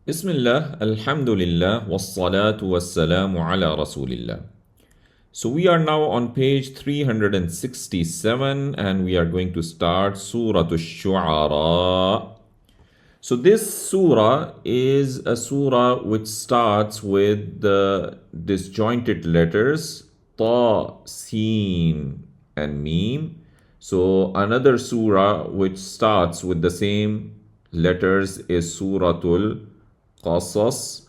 Bismillah, Alhamdulillah, wassalatu wassalamu ala Rasulillah. So we are now on page 367 and we are going to start Surah Ash-Shu'ara. So this surah is a surah which starts with the disjointed letters Ta, Sin and Mim. So another surah which starts with the same letters is Suratul Qasas.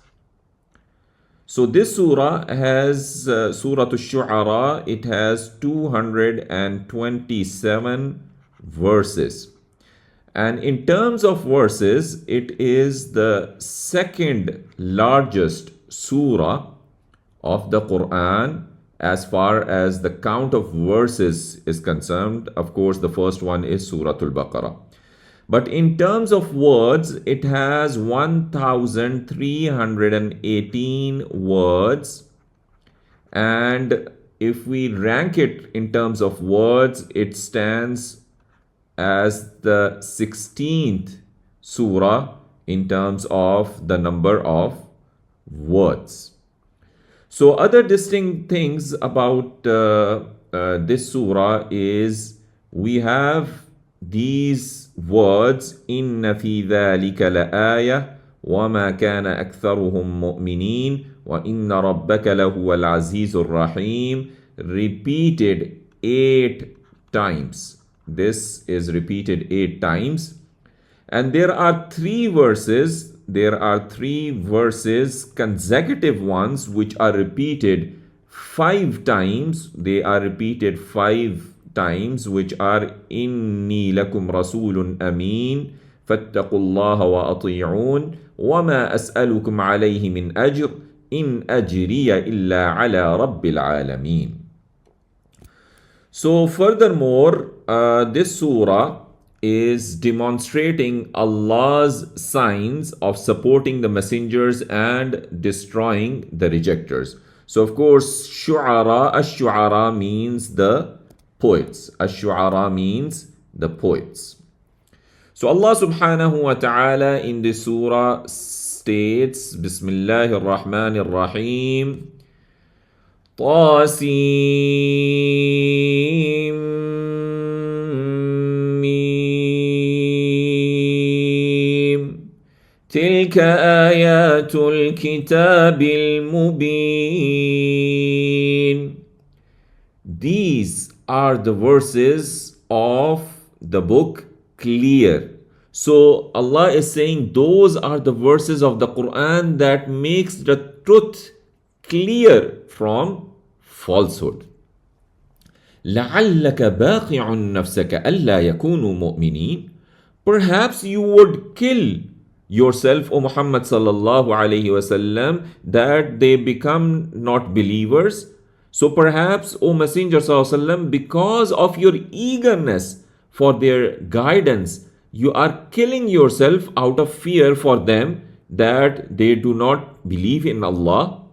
So this surah has Surah Ash-Shu'ara. It has 227 verses. And in terms of verses, it is the second largest surah of the Quran as far as the count of verses is concerned. Of course, the first one is Surah Al-Baqarah. But in terms of words, it has 1,318 words. And if we rank it in terms of words, it stands as the 16th surah in terms of the number of words. So other distinct things about this surah is we have these words إن في ذلك لآية وما كان أكثرهم مؤمنين وإن ربك لهو العزيز الرحيم repeated 8 times. This is repeated 8 times. And there are three verses, consecutive ones, which are repeated 5 times. They are repeated 5 times, which are إني لكم رسول أمين فاتقوا الله وأطيعون وما أسألكم عليه من أجر إن أجري إلا على رب العالمين. So furthermore, this surah is demonstrating Allah's signs of supporting the messengers and destroying the rejectors. So of course, Ash-Shu'ara means the poets. Ash-Shu'ara means the poets. So Allah subhanahu wa ta'ala in this surah states, Bismillahir Rahmanir Rahim, Tasim Mim Tilka ayatul kitabil mubin. These are the verses of the book clear. So Allah is saying those are the verses of the Quran that makes the truth clear from falsehood. لَعَلَّكَ بَاقِعٌ نَفْسَكَ أَلَّا يَكُونُوا مُؤْمِنِينَ. Perhaps you would kill yourself, O Muhammad sallallahu alayhi wasallam, that they become not believers. So perhaps, O Messenger sallallahu alayhi wasallam, because of your eagerness for their guidance, you are killing yourself out of fear for them that they do not believe in Allah.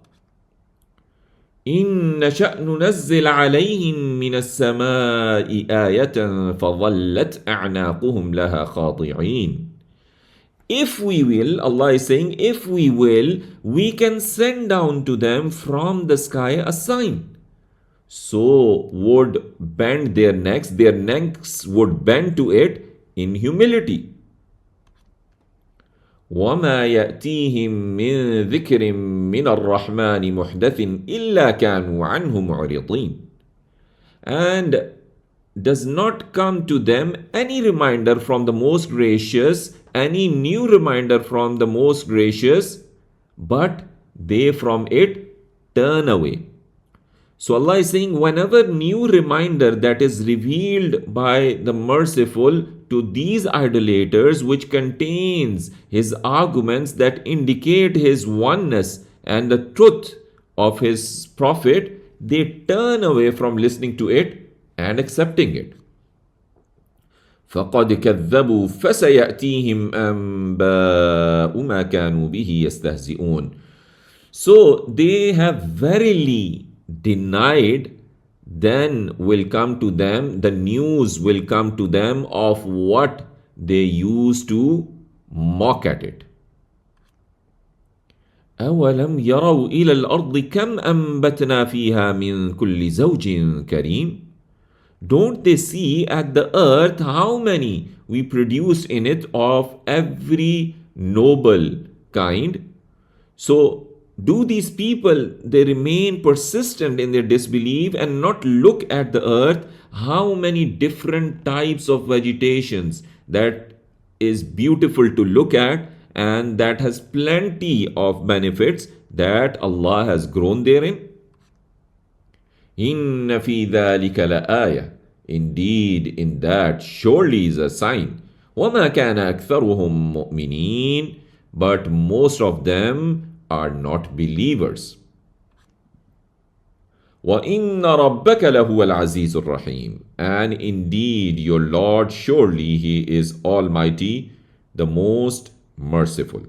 إِن نَشَأْ نُنَزِّلْ عَلَيْهِم مِّنَ السَّمَاءِ آيَةً فَظَلَّتْ أَعْنَاقُهُمْ لَهَا خَاضِعِينَ. If we will, Allah is saying, if we will, we can send down to them from the sky a sign. So would bend their necks would bend to it in humility. وَمَا يَأْتِيهِم مِّن ذِكْرٍ مِّنَ الرَّحْمَنِ مُحْدَثٍ إِلَّا كَانُوا عَنْهُ مُعْرِضِينَ. And does not come to them any reminder from the Most Gracious, any new reminder from the Most Gracious, but they from it turn away. So Allah is saying, whenever new reminder that is revealed by the Merciful to these idolaters, which contains His arguments that indicate His oneness and the truth of His Prophet, they turn away from listening to it and accepting it. فَقَدْ كَذَّبُوا فَسَيَأْتِيهِمْ أَنْبَاءُ مَا كَانُوا بِهِ يَسْتَهْزِئُونَ. So they have verily denied, then will come to them, the news will come to them of what they used to mock at it. أولم يروا إلى الأرض كم أنبتنا فيها من كل زوج كريم. Don't they see at the earth how many we produce in it of every noble kind? So, do these people they remain persistent in their disbelief and not look at the earth how many different types of vegetations that is beautiful to look at and that has plenty of benefits that Allah has grown therein? إن في ذلك لآية. Indeed, in that surely is a sign. وما كان أكثرهم مؤمنين. But most of them are not believers. وَإِنَّ رَبَّكَ لَهُوَ الْعَزِيزُ الرَّحِيمُ. And indeed, your Lord, surely He is Almighty, the most merciful.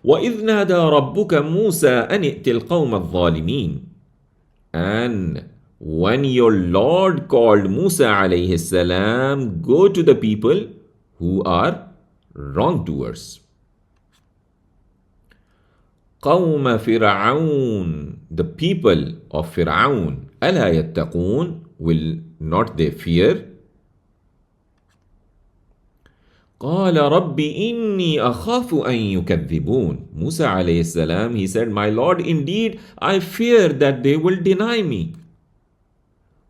وَإِذْ نَادَى رَبُّكَ مُوسَى أَنِ ائْتِ الْقَوْمَ الظَّالِمِينَ. And when your Lord called Musa alayhi salam, go to the people who are wrongdoers. قوم فرعون, the people of Fir'aun. ألا يتقون, will not they fear? قال رب إني أخاف أن يكذبون. Musa alayhi salam, he said, my Lord, indeed I fear that they will deny me.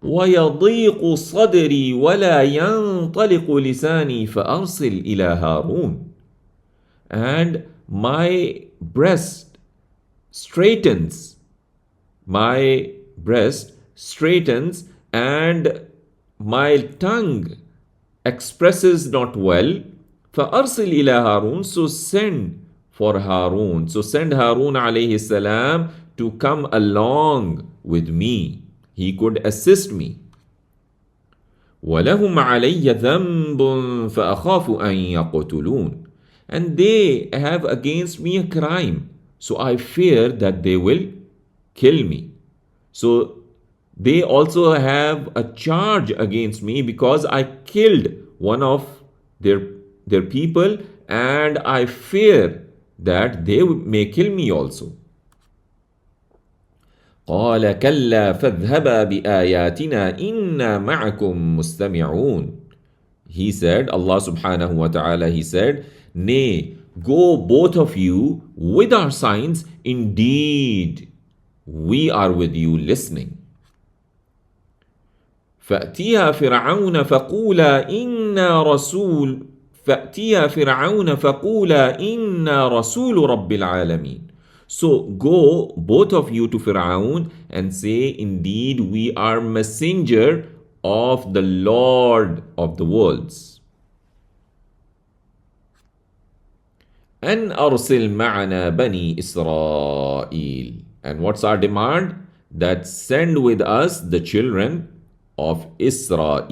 ويضيق صدري ولا ينطلق لساني فأرسل إلى هارون. And my breast straightens, and my tongue expresses not well. فأرسل إلى هارون, so send for Harun. So send Harun alayhi salam to come along with me. He could assist me. وَلَهُمْ عَلَيَّ ذَنْبٌ فَأَخَافُ أَنْ يَقْتُلُونَ. And they have against me a crime, so I fear that they will kill me. So they also have a charge against me because I killed one of their people, and I fear that they may kill me also. قال كلا فاذهبا بآياتنا إنا معكم مستمعون. He said, Allah subhanahu wa ta'ala, He said, nay, go both of you with our signs, indeed we are with you listening. فأتيا فرعون فقولا إنا رسول رب العالمين. So go both of you to Fir'aun and say, indeed we are messenger of the Lord of the worlds. أن أرسل معنا بني إسرائيل. And what's our demand? That send with us the children of Israel.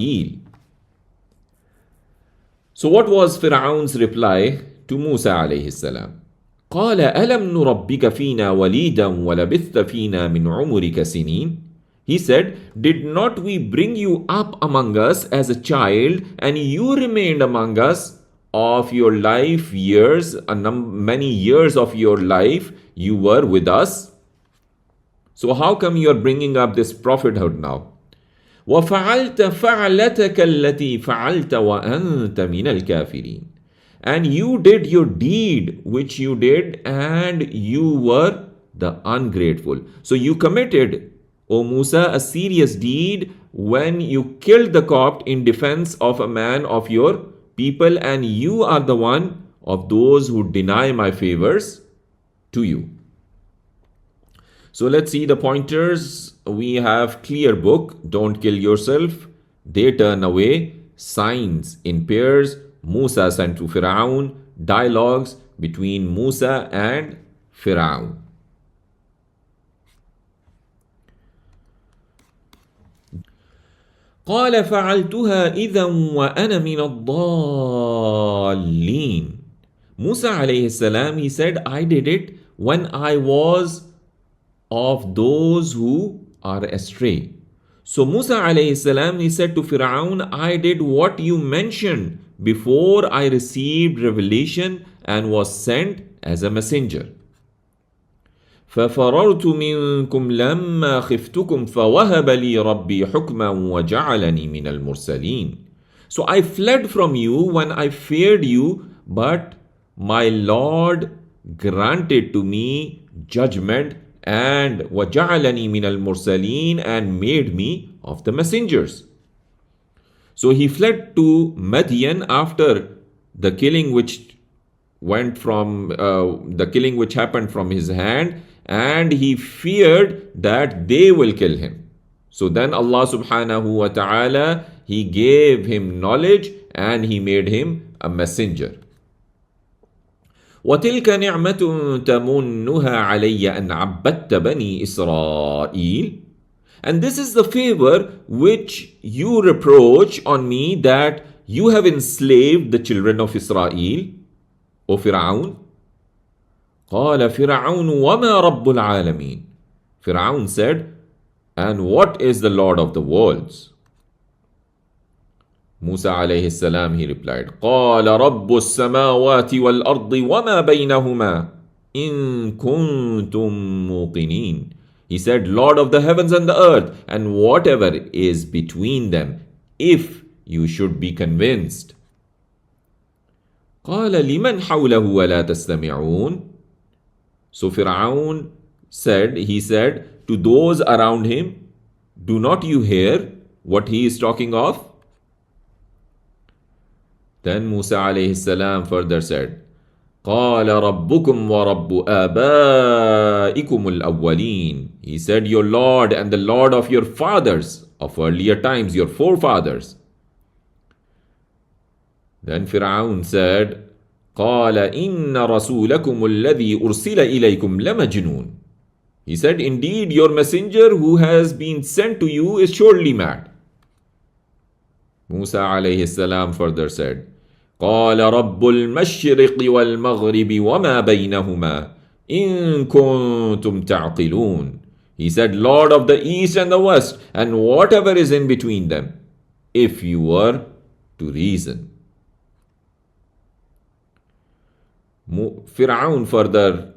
So what was Fir'aun's reply to Musa alayhi salam? قال ألم نربك فينا وليدا ولبثت فينا من عمرك سنين. He said, did not we bring you up among us as a child, and you remained among us of your life years, many years of your life you were with us. So how come you are bringing up this prophethood now? وَفَعَلْتَ فَعْلَتَكَ الَّتِي فَعَلْتَ وَأَنْتَ مِنَ الْكَافِرِينَ. And you did your deed which you did, and you were the ungrateful. So you committed, O Musa, a serious deed when you killed the Copt in defense of a man of your people, and you are the one of those who deny my favors to you. So let's see the pointers. We have clear book, don't kill yourself, they turn away, signs in pairs, Musa sent to Fir'aun, dialogues between Musa and Fir'aun. قال فعلتها إذا وأنا من الضالين. Musa alayhi salam, he said, I did it when I was of those who are astray. So Musa alayhi salam, he said to Fir'aun, I did what you mentioned before I received revelation and was sent as a messenger. فَفَرَرْتُ مِنْكُمْ لَمَّا خِفْتُكُمْ فَوَهَبَ لِي رَبِّي حُكْمًا وَجَعَلَنِي مِنَ الْمُرْسَلِينَ. So I fled from you when I feared you, but my Lord granted to me judgment and وَجَعَلَنِي مِنَ الْمُرْسَلِينَ and made me of the messengers. So he fled to Madian after the killing which happened from his hand, and he feared that they will kill him. So then Allah subhanahu wa ta'ala, he gave him knowledge and he made him a messenger. وَتِلْكَ نِعْمَةٌ تَمُنُّهَا عَلَيَّ أَنْ عَبَّدْتَ بَنِي إِسْرَائِيلَ. And this is the favor which you reproach on me, that you have enslaved the children of Israel, O Fir'aun. قال فرعون وما رب العالمين. Fir'aun said, and what is the Lord of the worlds? Musa alayhi salam, he replied, قال رب السماوات والأرض وما بينهما إن كنتم موقنين. He said, Lord of the heavens and the earth, and whatever is between them, if you should be convinced. قال لمن حوله ولا تستمعون. So Fir'aun said, to those around him, do not you hear what he is talking of? Then Musa alayhi salam further said, قال ربكم ورب آبائكم الأولين. He said, your Lord and the Lord of your fathers of earlier times, your forefathers. Then Fir'aun said, قال إن رسولكم الذي أرسل إليكم لمجنون. He said, indeed your messenger who has been sent to you is surely mad. Musa alayhi salam further said, قال رب المشرق والمغرب وما بينهما إن كنتم تعقلون. He said, Lord of the east and the west, and whatever is in between them, if you were to reason. Fir'aun further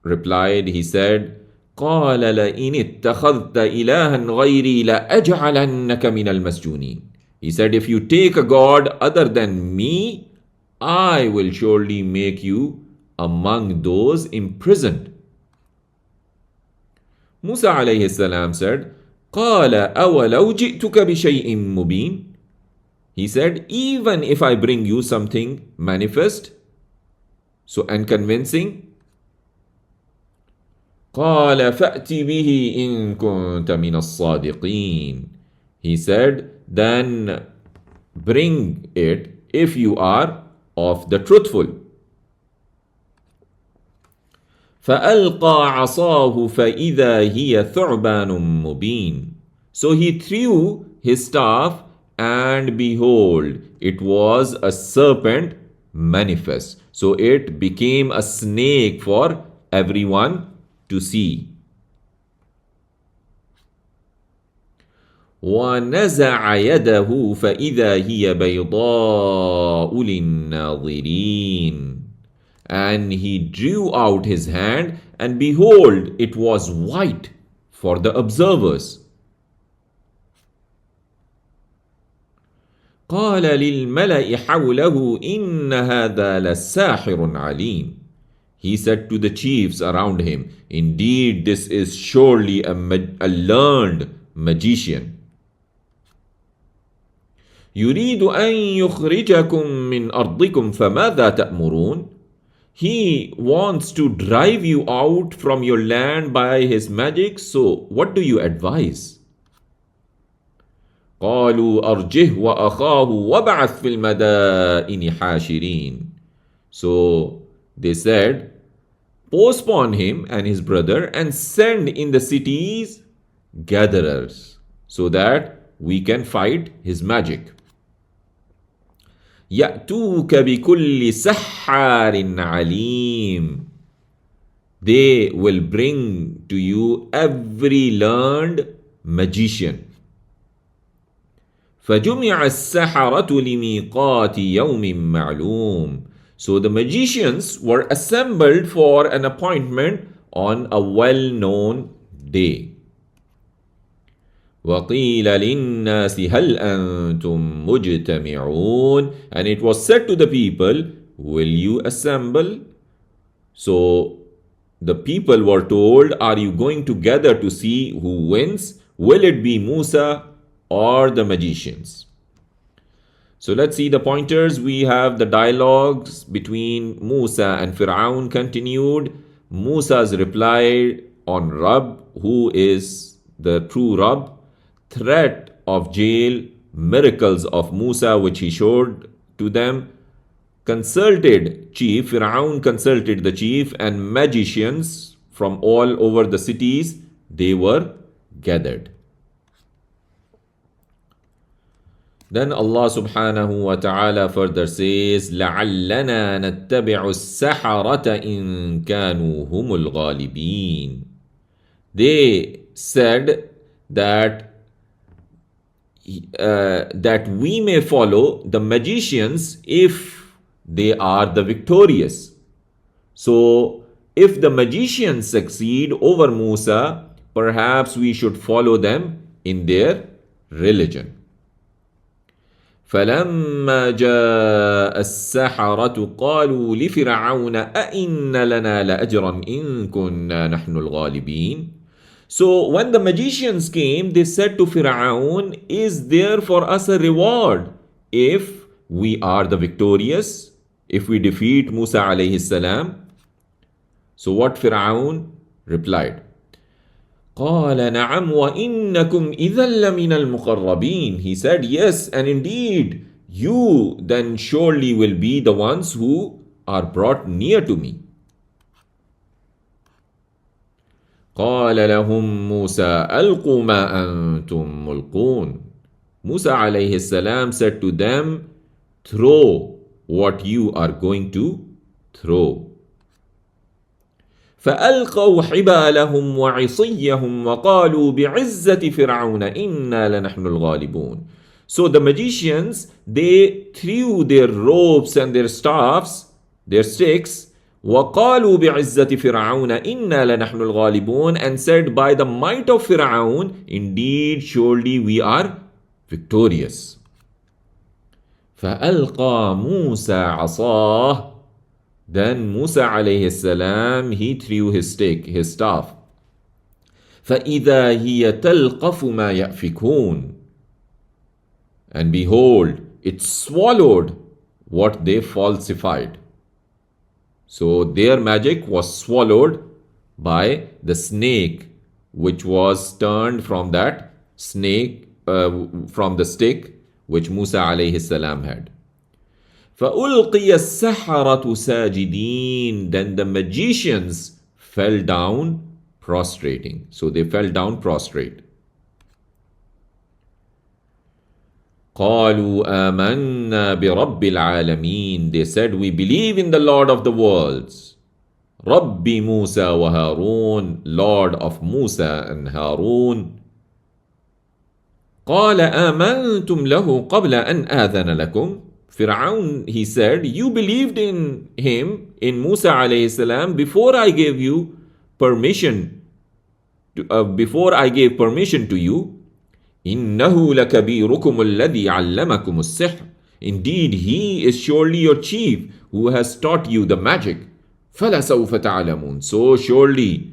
replied, he said, قال لئن اتخذت إلها غيري لأجعلنك من المسجونين. He said, if you take a god other than me, I will surely make you among those imprisoned. Musa alayhi salam said, قال أولو جئتك بشيء مبين. He said, even if I bring you something manifest, and convincing, قال فأت به إن كنت من الصادقين. He said, then bring it if you are of the truthful. فألقى عصاه فإذا هي ثعبان مبين. So he threw his staff, and behold, it was a serpent manifest. So it became a snake for everyone to see. وَنَزَعَ يَدَهُ فَإِذَا هِيَ بَيْضَاءُ لِلنَّاظِرِينَ. And he drew out his hand, and behold, it was white for the observers. قال للملأ حوله إن هذا لساحر عليم. He said to the chiefs around him, indeed this is surely a learned magician. يريد أن يخرجكم من أرضكم فماذا تأمرون. He wants to drive you out from your land by his magic, so what do you advise? قالوا أرجه وأخاه وابعث في المدائن حاشرين. So they said, postpone him and his brother and send in the cities gatherers so that we can fight his magic. يأتوك بكل سحار عليم. They will bring to you every learned magician. فجمع السحرة لميقات يوم معلوم. So the magicians were assembled for an appointment on a well-known day. وَقِيلَ لِلنَّاسِ هَلْ أَنْتُمْ مُجْتَمِعُونَ, and it was said to the people, will you assemble? So the people were told, are you going to gather to see who wins? Will it be Musa or the magicians? So let's see the pointers. We have the dialogues between Musa and Fir'aun continued. Musa's reply on Rabb, who is the true Rabb, threat of jail, miracles of Musa which he showed to them, consulted chief, Fir'aun consulted the chief, and magicians from all over the cities, they were gathered. Then Allah subhanahu wa ta'ala further says, لَعَلَّنَا نَتَّبِعُ السَّحَرَةَ إِن كَانُوا هُمُ الْغَالِبِينَ. They said that we may follow the magicians if they are the victorious. So if the magicians succeed over Musa, perhaps we should follow them in their religion. فَلَمَّا جَاءَ السَّحَرَةُ قَالُوا لِفِرْعَوْنَ أَإِنَّ لَنَا لَأَجْرًا إِن كُنَّا نَحْنُ الْغَالِبِينَ. So when the magicians came, they said to Fir'aun, is there for us a reward if we are the victorious, if we defeat Musa alayhi salam? So what Fir'aun replied? قال نعم وإنكم إذا لمن المقربين. He said, yes, and indeed, you then surely will be the ones who are brought near to me. قال لهم موسى ألقوا ما أنتم ملقون. Musa alayhi salam said to them, throw what you are going to throw. فألقوا حبالهم وعصيهم وقالوا بعزة فرعون إنا لنحن الغالبون. So the magicians, they threw their ropes and their staffs, their sticks, وقالوا بعزة فرعون إنا لنحن الغالبون, and said, by the might of Fir'aun, indeed surely we are victorious. فألقى موسى عصاه. Then Musa alayhi salam, he threw his stick, his staff. فَإِذَا هِيَ تَلْقَفُ مَا يَأْفِكُونَ. And behold, it swallowed what they falsified. So their magic was swallowed by the snake, which was turned from that snake, from the stick which Musa alayhi salam had. فَأُلْقِيَ السَّحَرَةُ سَاجِدِينَ. Then the magicians fell down prostrating. So they fell down prostrate. قَالُوا آمَنَّا بِرَبِّ الْعَالَمِينَ. They said, we believe in the Lord of the worlds. رَبِّ مُوسَى وَهَارُونَ. Lord of Musa and Harun. قَالَ آمَنْتُمْ لَهُ قَبْلَ أَنْ آذَنَ لَكُمْ. Fir'aun, he said, you believed in him, in Musa alayhi salam, before I gave you permission, before I gave permission to you. إِنَّهُ لَكَبِيرُكُمُ الَّذِي عَلَّمَكُمُ السِّحْرَ. Indeed, he is surely your chief who has taught you the magic. فَلَسَوْفَ تَعْلَمُونَ. So surely,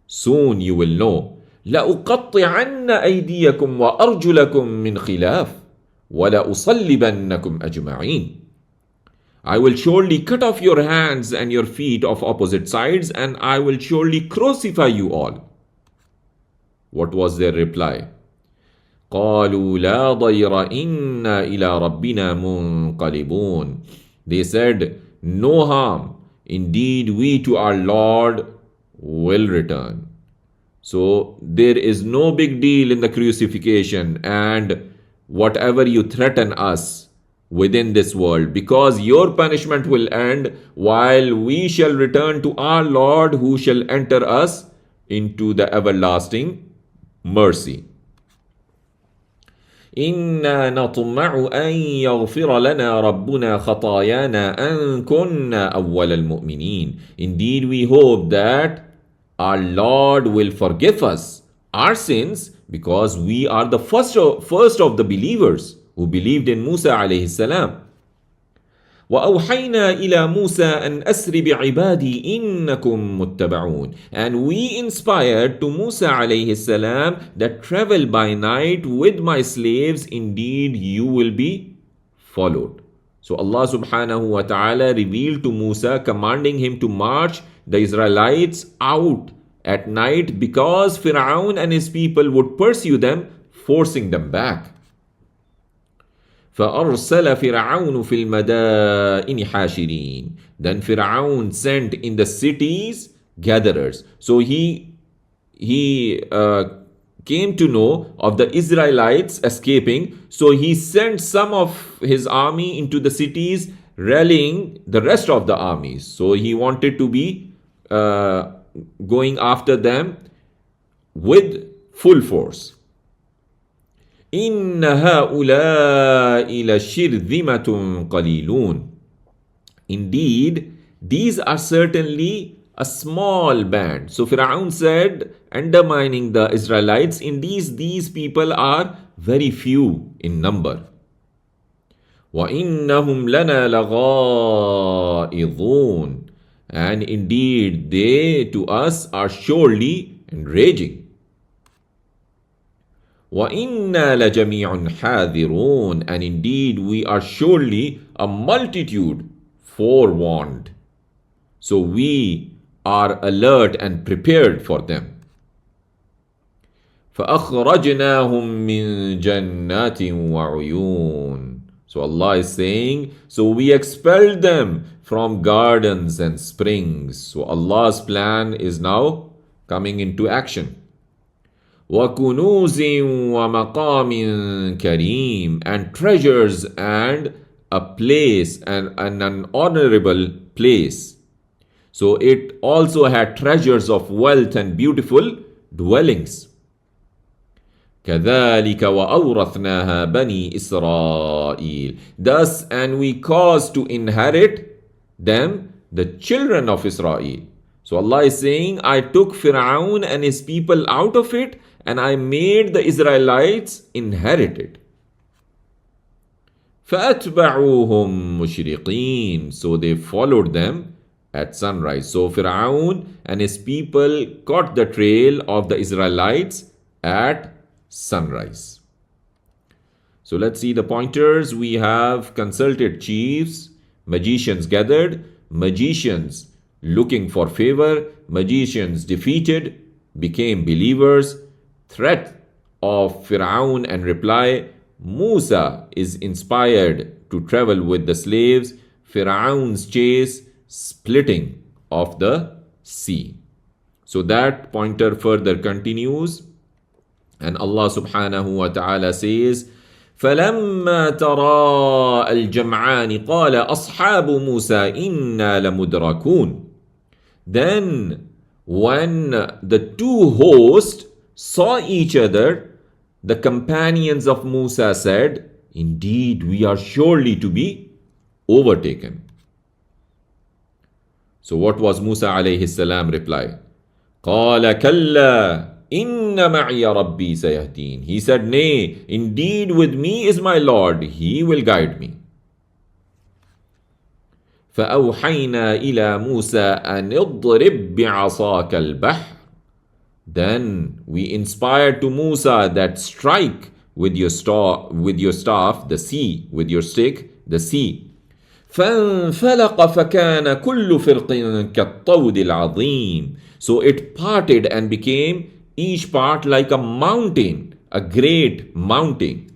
soon you will know. لَأُقَطِّعَنَّ أَيْدِيَكُمْ وَأَرْجُلَكُمْ مِنْ خِلَافٍ وَلَأُصَلِّبَنَّكُمْ أَجْمَعِينَ. I will surely cut off your hands and your feet of opposite sides, and I will surely crucify you all. What was their reply? قَالُوا لَا ضَيْرَ إِنَّا إِلَىٰ رَبِّنَا مُنْقَلِبُونَ. They said, no harm. Indeed, we to our Lord will return. So there is no big deal in the crucifixion and whatever you threaten us within this world, because your punishment will end while we shall return to our Lord, who shall enter us into the everlasting mercy. إنا نطمع أن يغفر لنا ربنا خطايانا أن كنا أول المؤمنين. Indeed, we hope that our Lord will forgive us our sins because we are the first of the believers who believed in Musa alayhi salam. وأوحينا إلى موسى أن أسر بعبادي إنكم متبعون. And we inspired to Musa alayhi salam that travel by night with my slaves, indeed you will be followed. So Allah subhanahu wa ta'ala revealed to Musa, commanding him to march the Israelites out at night because Fir'aun and his people would pursue them, forcing them back. فأرسل فرعون في المدائن حاشرين. Then Fir'aun sent in the cities gatherers. So he came to know of the Israelites escaping. So he sent some of his army into the cities, rallying the rest of the armies. So he wanted to be going after them with full force. إن هؤلاء لشرذمة قليلون. Indeed, these are certainly a small band. So Fir'aun said, undermining the Israelites, indeed these people are very few in number. وَإِنَّهُمْ لَنَا لَغَائِظُونَ. And indeed they to us are surely enraging. وَإِنَّا لَجَمِيعٌ حَاذِرُونَ. And indeed we are surely a multitude forewarned. So we are alert and prepared for them. فَأَخْرَجْنَاهُمْ مِنْ جَنَّاتٍ وَعُيُونٍ. So Allah is saying, so we expelled them from gardens and springs. So Allah's plan is now coming into action. وَكُنُوزٍ وَمَقَامٍ كَرِيمٍ. And treasures and a place and an honorable place. So it also had treasures of wealth and beautiful dwellings. كَذَلِكَ وَأَوْرَثْنَاهَا بَنِي إِسْرَائِيلَ. Thus, and we caused to inherit them the children of Israel. So Allah is saying, I took Fir'aun and his people out of it, and I made the Israelites inherit it. فَأَتْبَعُوهُمْ مُشْرِقِينَ. So they followed them at sunrise. So Fir'aun and his people caught the trail of the Israelites at sunrise. So let's see the pointers. We have consulted chiefs, magicians gathered, magicians looking for favor, magicians defeated, became believers, threat of Fir'aun and reply, Musa is inspired to travel with the slaves, Fir'aun's chase, splitting of the sea. So that pointer further continues, and Allah subhanahu wa ta'ala says, فَلَمَّا تَرَاءَ الْجَمْعَانِ قَالَ أَصْحَابُ مُوسَى إِنَّا لَمُدْرَكُونَ. Then when the two hosts saw each other, the companions of Musa said, indeed we are surely to be overtaken. So what was Musa alayhi salam reply? قَالَ كَلَّا إِنَّ مَعِيَ رَبِّي سَيَهْدِينَ. He said, nay, indeed with me is my Lord, he will guide me. فَأَوْحَيْنَا إِلَى مُوسَىٰ أَنِ اضْرِبْ بِعَصَاكَ الْبَحْرَ. Then we inspired to Musa that strike with your staff, the sea, with your stick, the sea. فَانْفَلَقَ فَكَانَ كُلُّ فِرْقٍ كَالطَّوْدِ الْعَظِيمِ. So it parted and became each part like a mountain, a great mountain.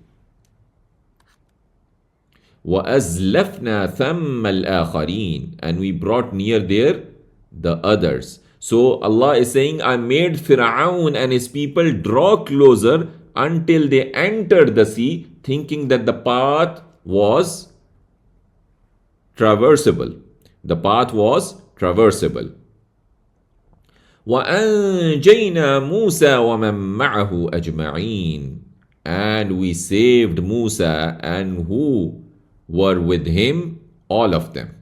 وَأَزْلَفْنَا ثَمَّ الْآخَرِينَ. And we brought near there the others. So Allah is saying, I made Fir'aun and his people draw closer until they entered the sea, thinking that the path was traversable. The path was traversable. وَأَنْجَيْنَا مُوسَى وَمَنْ مَعَهُ أَجْمَعِينَ. and we saved Musa and who were with him, all of them.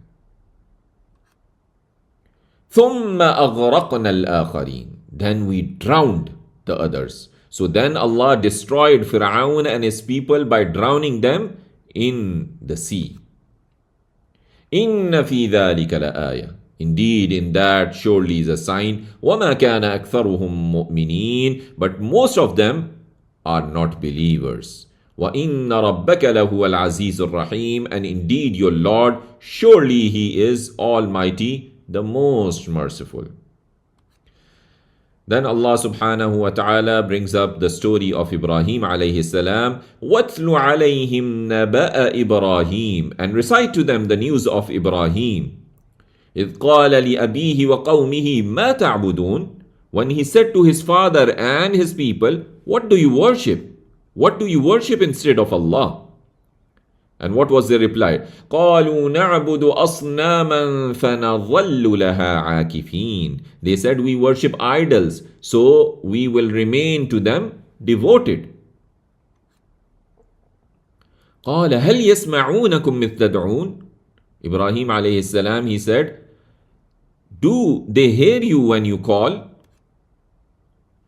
ثم أغرقنا الآخرين. Then we drowned the others. So then Allah destroyed Fir'aun and his people by drowning them in the sea. إن في ذلك لآية. Indeed, in that surely is a sign. وما كان أكثرهم مؤمنين. But most of them are not believers. وإن ربك لهو العزيز الرحيم. And indeed your Lord, surely He is Almighty, the most merciful. Then Allah subhanahu wa ta'ala brings up the story of Ibrahim alayhi salam. وَاتْلُ عَلَيْهِمْ نَبَأَ إِبْرَاهِيمَ. And recite to them the news of Ibrahim. إِذْ قَالَ لِأَبِيهِ وَقَوْمِهِ مَا تَعْبُدُونَ. When he said to his father and his people, what do you worship? What do you worship instead of Allah? And what was their reply? قَالُوا نَعْبُدُ أَصْنَامًا فَنَظَلُّ لَهَا عَاكِفِينَ. They said, we worship idols, so we will remain to them devoted. قَالَ هَلْ يَسْمَعُونَكُمْ إِذْ تَدْعُونَ. Ibrahim alayhi salam, he said, do they hear you when you call?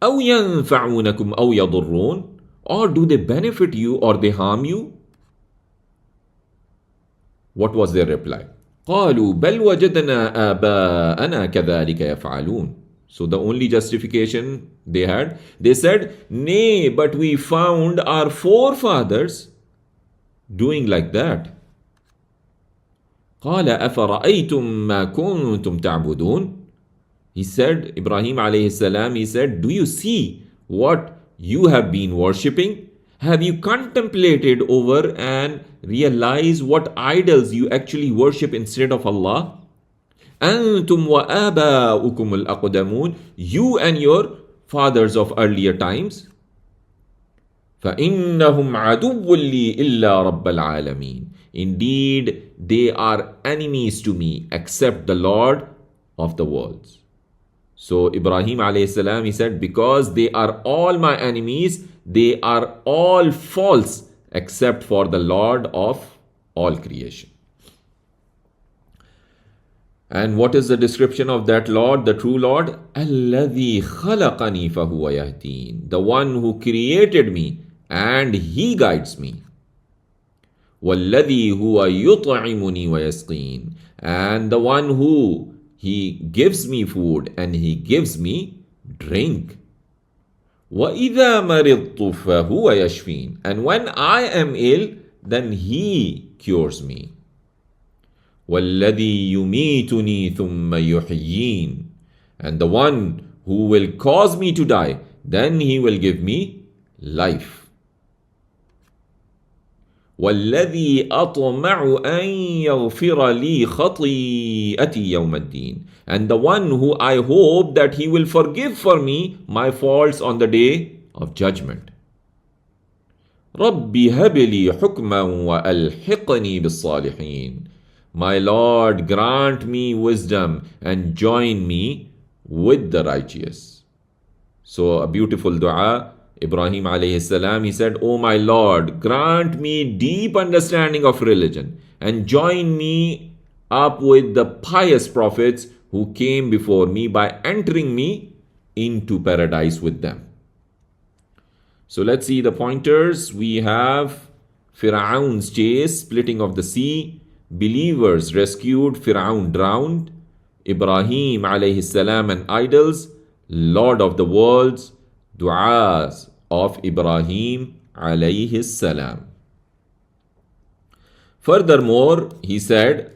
أَوْ يَنْفَعُونَكُمْ أَوْ يَضُرُّونَ. Or do they benefit you or they harm you? What was their reply? قالوا بل وجدنا آباءنا كذلك يفعلون. So the only justification they had, they said, nay, but we found our forefathers doing like that. قال أفرأيتم ما كنتم تعبدون. He said, Ibrahim alayhi salam, he said, do you see what you have been worshipping? Have you contemplated over and realized what idols you actually worship instead of Allah? أنتم وآباؤكم الأقدمون. You and your fathers of earlier times. فإنهم عدو لي إلا رب العالمين. Indeed, they are enemies to me except the Lord of the worlds. So Ibrahim alayhi salam, he said, because they are all my enemies, they are all false except for the Lord of all creation. And what is the description of that Lord, the true Lord? الَّذِي خَلَقَنِي فَهُوَ يَهْدِينَ. The one who created me and He guides me. وَالَّذِي هُوَ يُطْعِمُنِي وَيَسْقِينَ. And the one who He gives me food and He gives me drink. وَإِذَا مَرِضْتُ فَهُوَ يَشْفِينَ. And when I am ill, then He cures me. وَالَّذِي يُمِيتُنِي ثُمَّ يُحْيِينَ. And the one who will cause me to die, then He will give me life. وَالَّذِي أَطْمَعُ أَن يَغْفِرَ لِي خَطِيئَتِي يَوْمَ الدِّينِ. And the one who I hope that He will forgive for me my faults on the day of judgment. رَبِّ هَبْ لِي حُكْمًا وَأَلْحِقْنِي بِالصَّالِحِينَ. My Lord, grant me wisdom and join me with the righteous. So a beautiful dua. Ibrahim alayhi salam, he said, O my Lord, grant me deep understanding of religion and join me up with the pious prophets who came before me by entering me into paradise with them. So let's see the pointers. We have Fir'aun's chase, splitting of the sea, believers rescued, Fir'aun drowned, Ibrahim alayhi salam and idols, Lord of the worlds, du'as of Ibrahim alayhi salam. Furthermore, he said,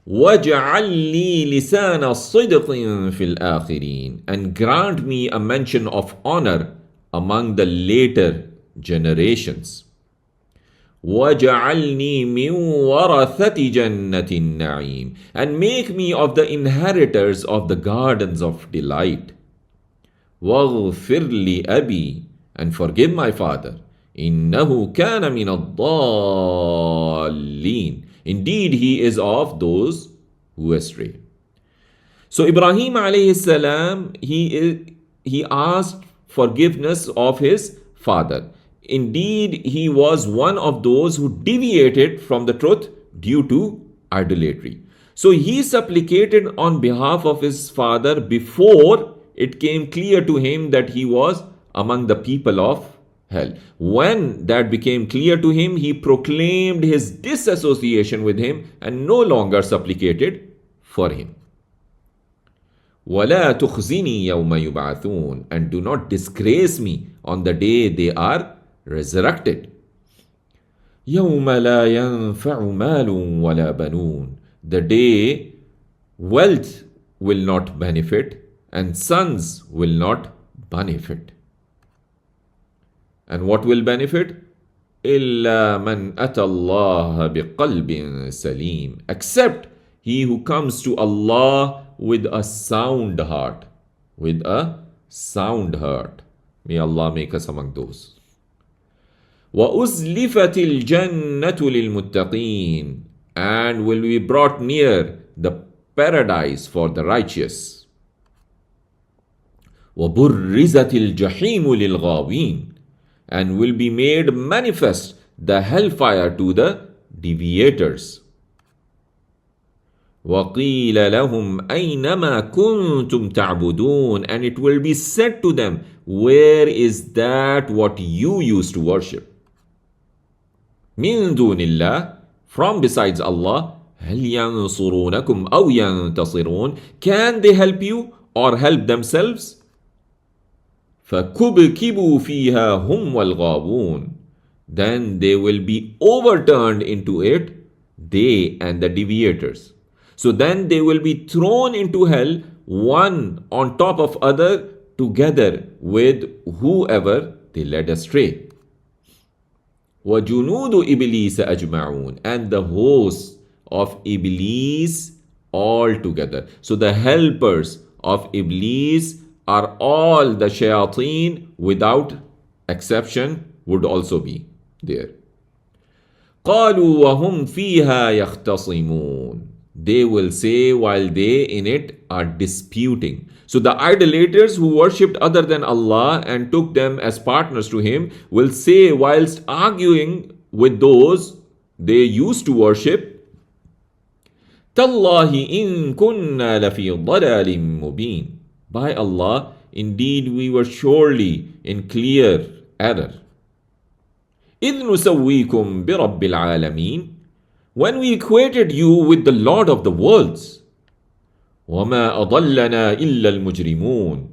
وَاجْعَلْ لِي لِسَانَ صِدْقٍ فِي الْآخِرِينَ. And grant me a mention of honor among the later generations. وَاجْعَلْنِي مِنْ وَرَثَةِ جَنَّةِ النَّعِيمِ. And make me of the inheritors of the gardens of delight. وَاغْفِرْ لِأَبِي. And forgive my father. إِنَّهُ كَانَ مِنَ الضَّالِّينَ. Indeed, he is of those who astray. So Ibrahim alayhi salam, he asked forgiveness of his father. Indeed, he was one of those who deviated from the truth due to idolatry. So he supplicated on behalf of his father before it came clear to him that he was among the people of hell. When that became clear to him, he proclaimed his disassociation with him and no longer supplicated for him. وَلَا تُخْزِنِي يَوْمَ يُبْعَثُونَ, and do not disgrace me on the day they are resurrected. يَوْمَ لَا يَنْفَعُ مَالٌ وَلَا بَنُونَ, the day wealth will not benefit and sons will not benefit. And what will benefit? إِلَّا مَنْ أَتَى اللَّهَ بِقَلْبٍ سَلِيمٍ, except he who comes to Allah with a sound heart. With a sound heart. May Allah make us among those. وَأُزْلِفَتِ الْجَنَّةُ لِلْمُتَّقِينَ, and will be brought near the paradise for the righteous. وَبُرِّزَتِ الْجَحِيمُ لِلْغَاوِينَ, and will be made manifest the hellfire to the deviators. وَقِيلَ لَهُمْ أَيْنَمَا كُنْتُمْ تَعْبُدُونَ, and it will be said to them, where is that what you used to worship? مِن دُونِ اللَّهِ, from besides Allah. هَلْ يَنْصُرُونَكُمْ أَوْ يَنْتَصِرُونَ, can they help you or help themselves? فَكُبْكِبُوا فِيهَا هُمْ وَالْغَاوُونَ, then they will be overturned into it, they and the deviators. So then they will be thrown into hell, one on top of other, together with whoever they led astray. وَجُنُودُ إِبْلِيسَ أَجْمَعُونَ, and the hosts of Iblis all together. So the helpers of Iblis are all the shayateen without exception would also be there. قَالُوا وَهُمْ فِيهَا يَخْتَصِمُونَ, they will say while they in it are disputing. So the idolaters who worshipped other than Allah and took them as partners to Him will say whilst arguing with those they used to worship, تَاللَّهِ إِن كُنَّا لَفِي ضَلَالٍ مُبِينٍ, by Allah, indeed we were surely in clear error. إِذْ نُسَوِّيكُمْ بِرَبِّ الْعَالَمِينَ, when we equated you with the Lord of the worlds. وَمَا أَضَلَّنَا إِلَّا الْمُجْرِمُونَ,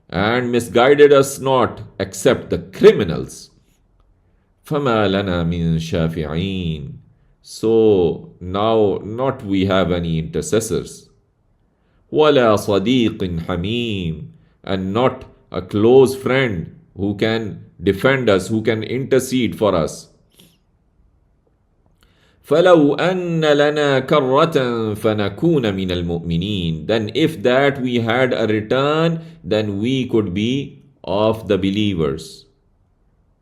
and misguided us not except the criminals. فَمَا لَنَا مِن شَافِعِينَ, so now not we have any intercessors. وَلَا صَدِيقٍ حَمِيمٍ, and not a close friend who can defend us, who can intercede for us. فَلَوْ أَنَّ لَنَا كَرَّةً فَنَكُونَ مِنَ الْمُؤْمِنِينَ, then if that we had a return, then we could be of the believers.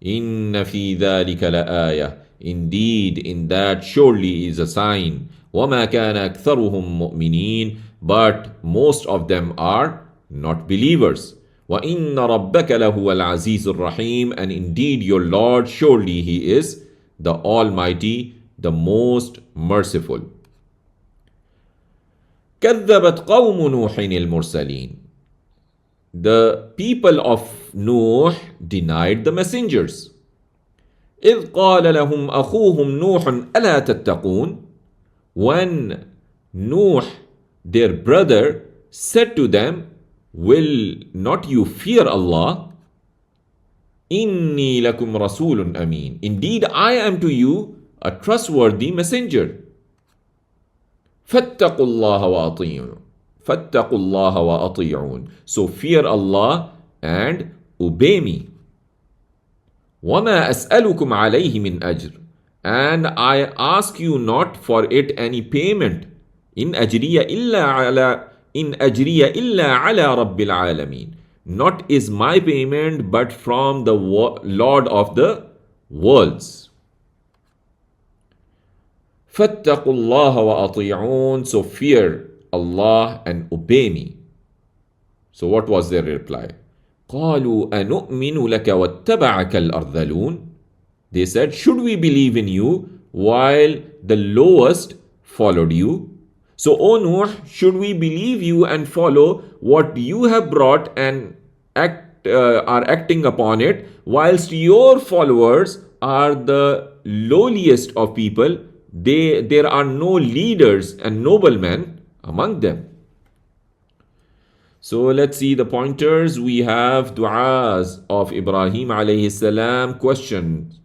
إِنَّ فِي ذَلِكَ لَآيَةً, indeed in that surely is a sign. وَمَا كَانَ أَكْثَرُهُمْ مُؤْمِنِينَ, but most of them are not believers. وَإِنَّ رَبَّكَ لَهُوَ الْعَزِيزُ الرَّحِيمُ, and indeed your Lord surely He is the Almighty, the most merciful. كَذَّبَتْ قَوْمُ نُوحٍ الْمُرْسَلِينَ, the people of Nuh denied the messengers. إِذْ قَالَ لَهُمْ أَخُوهُمْ نُوحٌ أَلَا تَتَّقُونَ, when Nuh, their brother, said to them, will not you fear Allah? إِنِّي لَكُمْ رَسُولٌ أَمِينٌ, indeed I am to you a trustworthy messenger. فَاتَّقُوا اللَّهَ وَأَطِيعُونَ, فَاتَّقُوا اللَّهَ وَأَطِيعُونَ, so fear Allah and obey me. وَمَا أَسْأَلُكُمْ عَلَيْهِ مِنْ أَجْرٍ, and I ask you not for it any payment. إِنْ أَجْرِيَ إِلَّا عَلَى رَبِّ الْعَالَمِينَ, not is my payment but from the Lord of the worlds. فَاتَّقُوا اللَّهَ وَأَطِيعُونَ, so fear Allah and obey me. So what was their reply? قَالُوا أَنُؤْمِنُ لَكَ وَاتَّبَعَكَ الْأَرْذَلُونَ, They said, should we believe in you while the lowest followed you? So, O Nuh, should we believe you and follow what you have brought and are acting upon it, whilst your followers are the lowliest of people? There are no leaders and noblemen among them. So let's see the pointers. We have du'as of Ibrahim alayhi salam, questions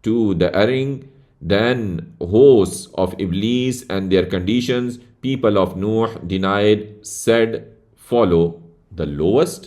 to the erring, then hosts of Iblis and their conditions. People of Nuh denied, said, follow the lowest.